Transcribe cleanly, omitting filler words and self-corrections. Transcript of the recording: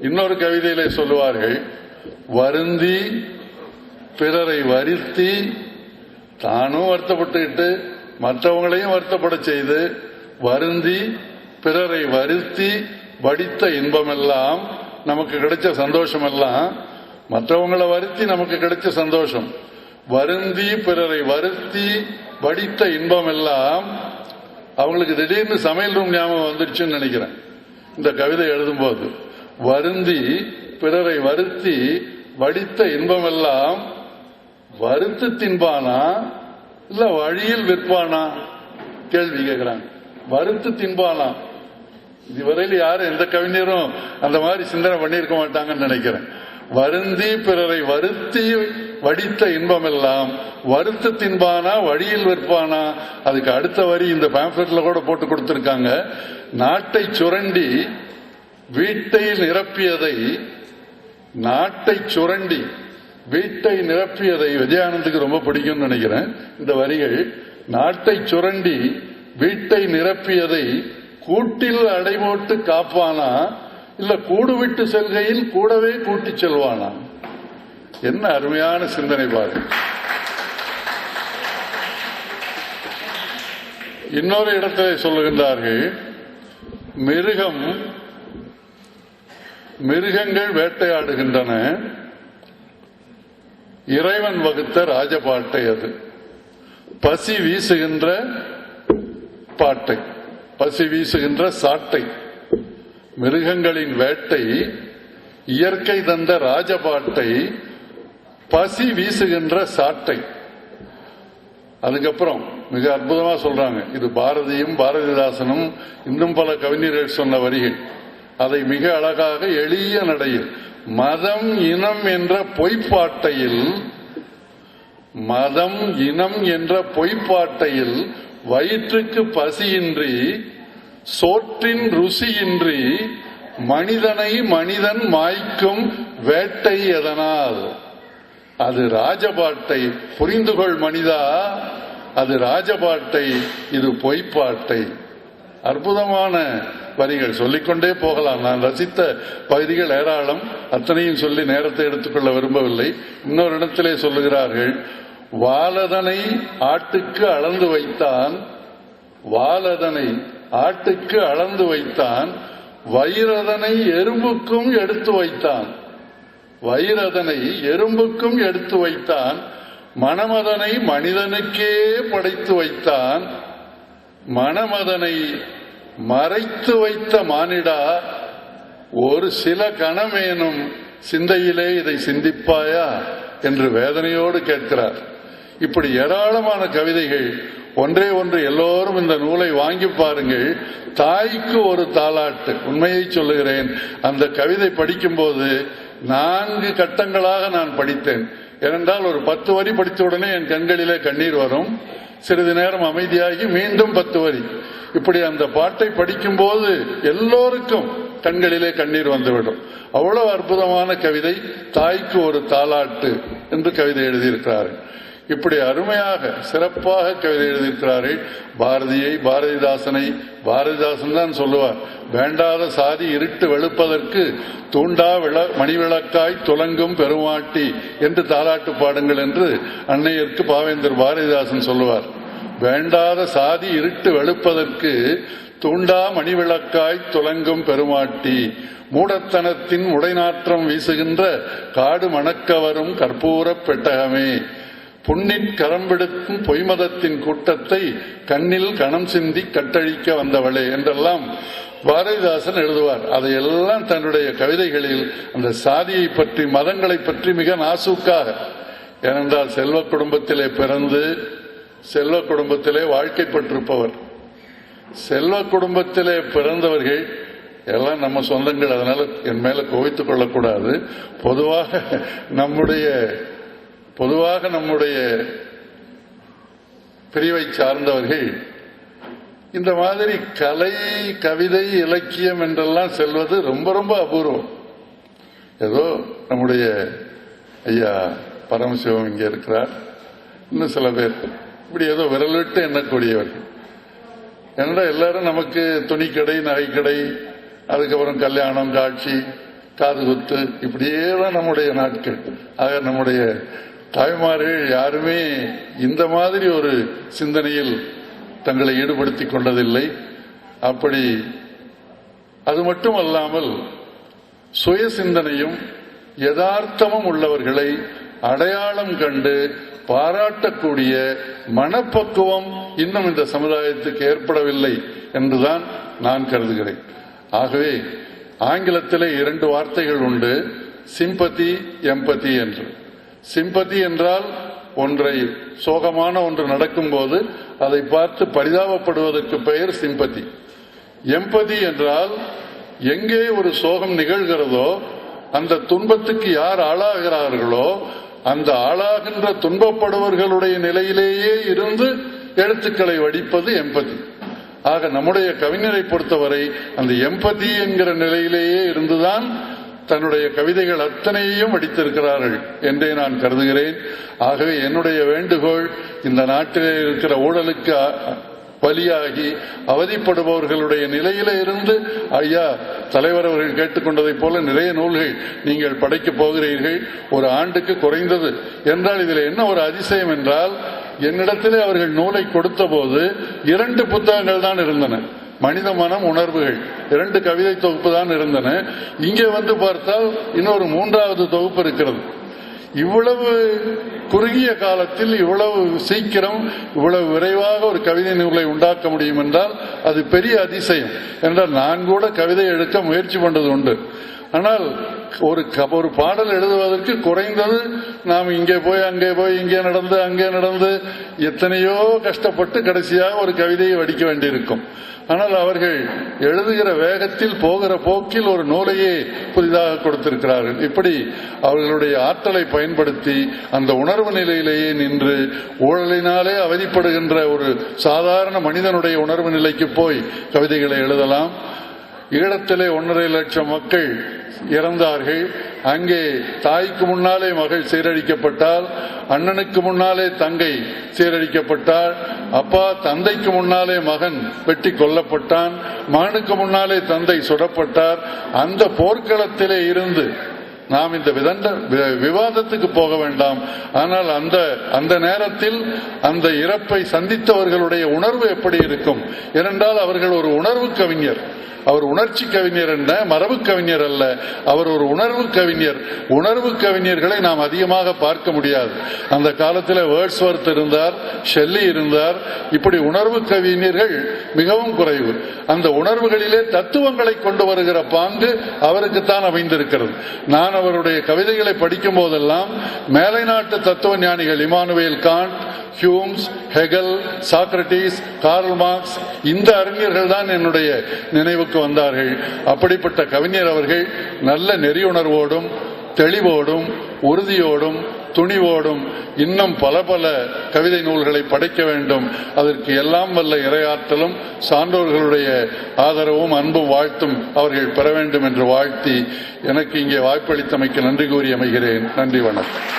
இன்னொரு கவிதையிலே சொல்லுவார்கள், வருந்தி பிறரை வருத்தி தானும் வருத்தப்பட்டுக்கிட்டு மற்றவங்களையும் வருத்தப்பட செய்து, வருந்தி பிறரை வருத்தி வடித்த இன்பமெல்லாம் நமக்கு கிடைச்ச சந்தோஷம் எல்லாம் மற்றவங்களை வருத்தி நமக்கு கிடைச்ச சந்தோஷம். வருந்தி பிறரை வருத்தி வடித்த இன்பம் எல்லாம் அவங்களுக்கு திடீர்னு சமையல் ரூம் ஞாபகம் வந்துடுச்சுன்னு நினைக்கிறேன் இந்த கவிதை எழுதும்போது. வருந்தி பிறரை வருத்தி வடித்த இன்பம் எல்லாம் வறுத்து தின்பானா இல்ல வழியில் விற்பானா கேள்வி கேட்கிறாங்க. வறுத்து தின்பானா? இதுவரையில் யாரும் எந்த கவிஞரும் அந்த மாதிரி சிந்தனை பண்ணியிருக்க மாட்டாங்கன்னு நினைக்கிறேன். வருந்தி பிறரை வருத்தி வடித்த இன்பம் எல்லாம் வறுத்து தின்பானா வழியில் விற்பானா? அதுக்கு அடுத்த வரி இந்த பேம்ப்ளெட்ல கூட போட்டு கொடுத்திருக்காங்க. நாட்டை சுரண்டி வீட்டை நிரப்பியதை, நாட்டை சுரண்டி வீட்டை நிரப்பியதை விஜயானந்துக்கு ரொம்ப பிடிக்கும்னு நினைக்கிறேன் இந்த வரிகள். நாட்டை சுரண்டி வீட்டை நிரப்பியதை கூட்டில் அடைபோட்டு காப்பானா இல்ல கூடு விட்டு செல்கையில் கூடவே கூட்டி செல்வானா? என்ன அருமையான சிந்தனை பாருங்க. இன்னொரு இடத்திலே சொல்லுகின்றார்கள், மிருகங்கள் வேட்டையாடுகின்றன, இறைவன் வகுத்த ராஜபாட்டை அது. பசி வீசுகின்ற பாட்டை, பசி வீசுகின்ற சாட்டை, மிருகங்களின் வேட்டை, இயற்கை தந்த ராஜபாட்டை, பசி வீசுகின்ற சாட்டை. அதுக்கப்புறம் மிக அற்புதமா சொல்றாங்க, இது பாரதியும் பாரதிதாசனும் இன்னும் பல கவிஞர்கள் சொன்ன வரிகள். அதை மிக அழகாக எளிய நடையில், மதம் இனம் என்ற பொய்ப்பாட்டையில், மதம் இனம் என்ற பொய்ப்பாட்டையில் வயிற்றுக்கு பசியின்றி சோற்றின் ருசியின்றி மனிதனை மனிதன் மாய்க்கும் வேட்டை எதனால்? அது ராஜபாட்டை. புரிந்துகொள் மனிதா, அது ராஜபாட்டை, இது பொய்ப்பாட்டை. அற்புதமான வரிகள், சொல்லிக்கொண்டே போகலாம். நான் ரசித்த பகுதிகள் ஏராளம், அத்தனையும் சொல்லி நேரத்தை எடுத்துக்கொள்ள விரும்பவில்லை. இன்னொரு இடத்திலே சொல்லுகிறார்கள், வாலதனை ஆட்டுக்கு அளந்து வைத்தான், வாலதனை ஆட்டுக்கு அளந்து வைத்தான், வயிறதனை எறும்புக்கும் எடுத்து வைத்தான், வயிறதனை எறும்புக்கும் எடுத்து வைத்தான், மனமதனை மனிதனுக்கே படைத்து வைத்தான், மனமதனை மறைத்து வைத்த மானிடா, ஒரு சில கணமேனும் சிந்தையிலே இதை சிந்திப்பாயா என்று வேதனையோடு கேட்கிறார். இப்படி ஏராளமான கவிதைகள். ஒன்றே ஒன்று, எல்லோரும் இந்த நூலை வாங்கி பாருங்கள். தாய்க்கு ஒரு தாலாட்டு. உண்மையை சொல்லுகிறேன், அந்த கவிதை படிக்கும்போது 4 கட்டங்களாக நான் படித்தேன். ஏனென்றால் ஒரு 10 வரி படித்த உடனே என் கண்களிலே கண்ணீர் வரும். சிறிது நேரம் அமைதியாகி மீண்டும் 10 வரி. இப்படி அந்த பாட்டை படிக்கும்போது எல்லோருக்கும் கண்களிலே கண்ணீர் வந்துவிடும். அவ்வளவு அற்புதமான கவிதை. தாய்க்கு ஒரு தாலாட்டு என்று கவிதை எழுதியிருக்கிறார்கள். இப்படி அருமையாக சிறப்பாக கவிதை எழுதியிருக்கிறார்கள். பாரதியை, பாரதிதாசனை, பாரதிதாசன் தான் சொல்லுவார், வேண்டாத சாதி இருட்டு வெளுப்பதற்கு தூண்டா மணிவிளக்காய் துலங்கும் பெருமாட்டி என்று தாலாட்டு பாடுங்கள் என்று அன்னையருக்கு பாவேந்தர் பாரதிதாசன் சொல்லுவார். வேண்டாத சாதி இருட்டு வெளுப்பதற்கு தூண்டா மணிவிளக்காய் துலங்கும் பெருமாட்டி, மூடத்தனத்தின் உடைநாற்றம் வீசுகின்ற காடு மணக்க வரும் கற்பூர பெட்டகமே, புண்ணிற் கரம்பெடுக்கும் பொய்மதத்தின் கூட்டத்தை கண்ணில் கணம் சிந்தி கட்டழிக்க வந்தவளே என்றெல்லாம் பாரதிதாசன் எழுதுவார். அதையெல்லாம் தன்னுடைய கவிதைகளில் அந்த சாதியை பற்றி, மதங்களை பற்றி மிக நாசூக்காக, ஏனென்றால் செல்வ குடும்பத்திலே பிறந்து செல்வ குடும்பத்திலே வாழ்க்கைப்பட்டிருப்பவர், செல்வ குடும்பத்திலே பிறந்தவர்கள் எல்லாம் நம்ம சொந்தங்கள். அதனால என் மேல கோவித்துக் கொள்ளக்கூடாது. பொதுவாக நம்முடைய பிரிவை சார்ந்தவர்கள் இந்த மாதிரி கலை, கவிதை, இலக்கியம் என்றெல்லாம் செல்வது ரொம்ப ரொம்ப அபூர்வம். ஏதோ நம்முடைய ஐயா பரமசிவம் இங்கே இருக்கிறார், இன்னும் சில பேர் இப்படி ஏதோ விரலிட்டு எண்ணக்கூடியவர்கள். ஏன்னா எல்லாரும் நமக்கு துணிக்கடை, நகைக்கடை, அதுக்கப்புறம் கல்யாணம், காட்சி, காதுகுத்து, இப்படியே தான் நம்முடைய நாட்கள். ஆக நம்முடைய தாய்மார்கள் யாருமே இந்த மாதிரி ஒரு சிந்தனையில் தங்களை ஈடுபடுத்திக் கொண்டதில்லை. அப்படி அது மட்டுமல்லாமல் சுய சிந்தனையும் யதார்த்தமும் உள்ளவர்களை அடையாளம் கண்டு பாராட்டக்கூடிய மனப்பக்குவம் இன்னும் இந்த சமுதாயத்துக்கு ஏற்படவில்லை என்றுதான் நான் கருதுகிறேன். ஆகவே ஆங்கிலத்திலே 2 வார்த்தைகள் உண்டு, சிம்பத்தி, எம்பத்தி என்று. சிம்பத்தி என்றால் ஒன்றை சோகமான ஒன்று நடக்கும் போது அதை பார்த்து பரிதாபப்படுவதற்கு பெயர் சிம்பத்தி. எம்பதி என்றால் எங்கே ஒரு சோகம் நிகழ்கிறதோ அந்த துன்பத்துக்கு யார் ஆளாகிறார்களோ அந்த ஆளாகின்ற துன்பப்படுவர்களுடைய நிலையிலேயே இருந்து எழுத்துக்களை வடிப்பது எம்பதி. ஆக நம்முடைய கவிஞரை பொறுத்தவரை அந்த எம்பதி என்கிற நிலையிலேயே இருந்துதான் தன்னுடைய கவிதைகள் அத்தனையையும் வடித்திருக்கிறார்கள் என்றே நான் கருதுகிறேன். ஆகவே என்னுடைய வேண்டுகோள், இந்த நாட்டிலே இருக்கிற ஊழலுக்கு பலியாகி அவதிப்படுபவர்களுடைய நிலையில இருந்து, ஐயா தலைவர் அவர்கள் கேட்டுக்கொண்டதைப் போல நிறைய நூல்கள் நீங்கள் படைக்கப் போகிறீர்கள், ஒரு ஆண்டுக்கு குறைந்தது என்றால் இதில் என்ன ஒரு அதிசயம் என்றால், என்னிடத்திலே அவர்கள் நூலை கொடுத்த போது 2 புத்தகங்கள் தான் இருந்தன. மனித மனம், உணர்வுகள் 2 கவிதை தொகுப்பு தான் இருந்தன. இங்கே வந்து பார்த்தால் இன்னொரு 3வது தொகுப்பு இருக்கிறது. இவ்வளவு குறுகிய காலத்தில் இவ்வளவு சீக்கிரம் இவ்வளவு விரைவாக ஒரு கவிதை நூலை உண்டாக்க முடியும் என்றால் அது பெரிய அதிசயம். என்றால் நான் கூட கவிதை எழுத முயற்சி பண்ணது உண்டு. ஆனால் ஒரு பாடல் எழுதுவதற்கு குறைந்தது நாம் இங்கே போய் அங்கே போய் இங்கே நடந்து அங்கே நடந்து எத்தனையோ கஷ்டப்பட்டு கடைசியாக ஒரு கவிதையை வடிக்க வேண்டியிருக்கும். ஆனால் அவர்கள் எழுதுகிற வேகத்தில் போகிற போக்கில் ஒரு நூலையே புதிதாக கொடுத்திருக்கிறார்கள். இப்படி அவர்களுடைய ஆற்றலை பயன்படுத்தி அந்த உணர்வு நிலையிலேயே நின்று ஊழலினாலே அவதிப்படுகின்ற ஒரு சாதாரண மனிதனுடைய உணர்வு நிலைக்கு போய் கவிதைகளை எழுதலாம். ஈழத்திலே 1.5 லட்சம் மக்கள் இறந்தார்கள். அங்கே தாய்க்கு முன்னாலே மகள் சீரழிக்கப்பட்டால், அண்ணனுக்கு முன்னாலே தங்கை சீரழிக்கப்பட்டாள், அப்பா தந்தைக்கு முன்னாலே மகன் வெட்டி கொல்லப்பட்டான், மகனுக்கு முன்னாலே தந்தை சுடப்பட்டார். அந்த போர்க்களத்திலே இருந்து நாம் இந்த விவாதத்துக்கு போக வேண்டாம். ஆனால் அந்த நேரத்தில் அந்த இறப்பை சந்தித்தவர்களுடைய உணர்வு எப்படி இருக்கும்? ஏனென்றால் அவர்கள் ஒரு உணர்வு கவிஞர். அவர் உணர்ச்சி கவிஞர் என்ன, மரபு கவிஞர் அல்ல. அவர் ஒரு உணர்வு கவிஞர். உணர்வு கவிஞர்களை நாம் அதிகமாக பார்க்க முடியாது. அந்த காலத்தில் வேர்ட்ஸ்வர்த் இருந்தார், ஷெல்லி இருந்தார். இப்படி உணர்வு கவிஞர்கள் மிகவும் குறைவு. அந்த உணர்வுகளிலே தத்துவங்களை கொண்டு வருகிற பாங்கு அவருக்குத்தான் அமைந்திருக்கிறது. நான் அவருடைய கவிதைகளை படிக்கும் போதெல்லாம் மேலை நாட்டு தத்துவ ஞானிகள் Immanuel Kant, Humes, Hegel, Socrates, Karl Marx, இந்த அறிஞர்கள் தான் என்னுடைய நினைவுக்கு வந்தார்கள். அப்படிப்பட்ட கவிஞர் அவர்கள் நல்ல நெறியுணர்வோடும் தெளிவோடும் உறுதியோடும் துணிவோடும் இன்னும் பல பல கவிதை நூல்களை படைக்க வேண்டும். அதற்கு எல்லாம் வல்ல இறையாற்றலும் சான்றோர்களுடைய ஆதரவும் அன்பும் வாழ்த்தும் அவர்கள் பெற வேண்டும் என்று வாழ்த்தி எனக்கு இங்கே வாய்ப்பளித்தமைக்கு நன்றி கூறி அமைகிறேன். நன்றி, வணக்கம்.